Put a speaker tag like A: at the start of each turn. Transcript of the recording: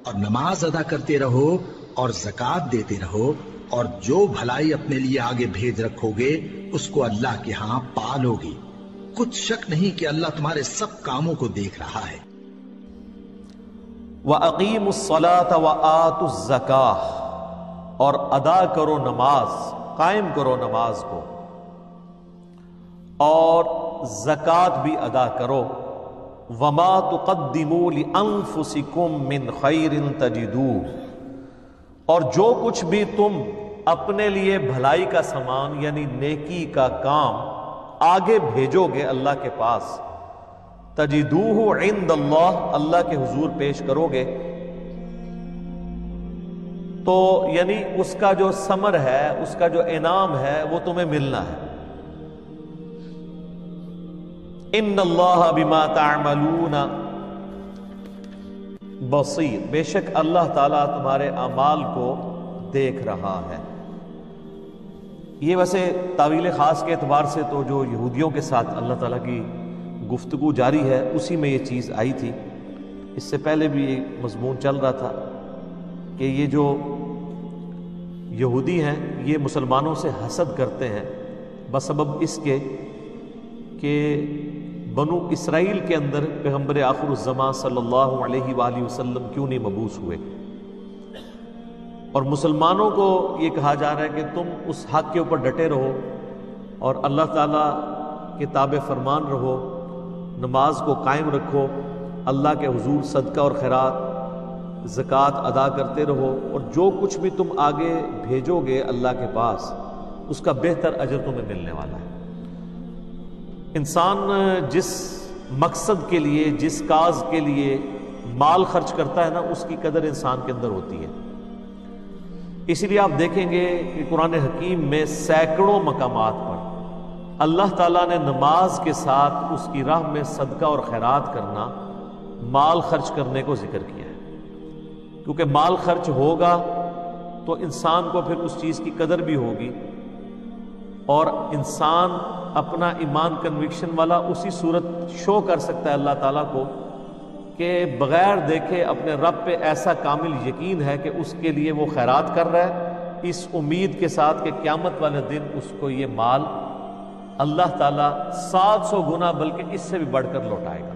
A: اور نماز ادا کرتے رہو اور زکوٰۃ دیتے رہو، اور جو بھلائی اپنے لیے آگے بھیج رکھو گے اس کو اللہ کے ہاں پالو گے۔ کچھ شک نہیں کہ اللہ تمہارے سب کاموں کو دیکھ رہا ہے۔
B: وَأَقِیمُوا الصَّلَاةَ وَآتُوا الزَّکَاةَ، اور ادا کرو نماز، قائم کرو نماز کو، اور زکوٰۃ بھی ادا کرو۔ وَمَا تُقَدِّمُوا لِأَنفُسِكُم مِّن خَيْرٍ تَجِدُوهُ، اور جو کچھ بھی تم اپنے لیے بھلائی کا سامان یعنی نیکی کا کام آگے بھیجو گے اللہ کے پاس، تجدوہ عند اللہ، اللہ کے حضور پیش کرو گے، تو یعنی اس کا جو ثمر ہے، اس کا جو انعام ہے وہ تمہیں ملنا ہے۔ ان اللہ بما تعملون بصیر، بے شک اللہ تعالیٰ تمہارے اعمال کو دیکھ رہا ہے۔ یہ ویسے تعویل خاص کے اعتبار سے تو جو یہودیوں کے ساتھ اللہ تعالیٰ کی گفتگو جاری ہے اسی میں یہ چیز آئی تھی۔ اس سے پہلے بھی یہ مضمون چل رہا تھا کہ یہ جو یہودی ہیں یہ مسلمانوں سے حسد کرتے ہیں بسبب اس کے کہ بنو اسرائیل کے اندر پیغمبر آخر الزمان صلی اللہ علیہ وآلہ وسلم کیوں نہیں مبعوث ہوئے، اور مسلمانوں کو یہ کہا جا رہا ہے کہ تم اس حق کے اوپر ڈٹے رہو اور اللہ تعالیٰ کے تابع فرمان رہو، نماز کو قائم رکھو، اللہ کے حضور صدقہ اور خیرات زکوٰۃ ادا کرتے رہو، اور جو کچھ بھی تم آگے بھیجو گے اللہ کے پاس اس کا بہتر اجر تمہیں ملنے والا ہے۔ انسان جس مقصد کے لیے، جس کاز کے لیے مال خرچ کرتا ہے نا، اس کی قدر انسان کے اندر ہوتی ہے۔ اسی لیے آپ دیکھیں گے کہ قرآن حکیم میں سینکڑوں مقامات پر اللہ تعالیٰ نے نماز کے ساتھ اس کی راہ میں صدقہ اور خیرات کرنا، مال خرچ کرنے کو ذکر کیا ہے، کیونکہ مال خرچ ہوگا تو انسان کو پھر اس چیز کی قدر بھی ہوگی، اور انسان اپنا ایمان کنوکشن والا اسی صورت شو کر سکتا ہے اللہ تعالیٰ کو کہ بغیر دیکھے اپنے رب پہ ایسا کامل یقین ہے کہ اس کے لیے وہ خیرات کر رہا ہے، اس امید کے ساتھ کہ قیامت والے دن اس کو یہ مال اللہ تعالیٰ 700 گنا بلکہ اس سے بھی بڑھ کر لوٹائے گا۔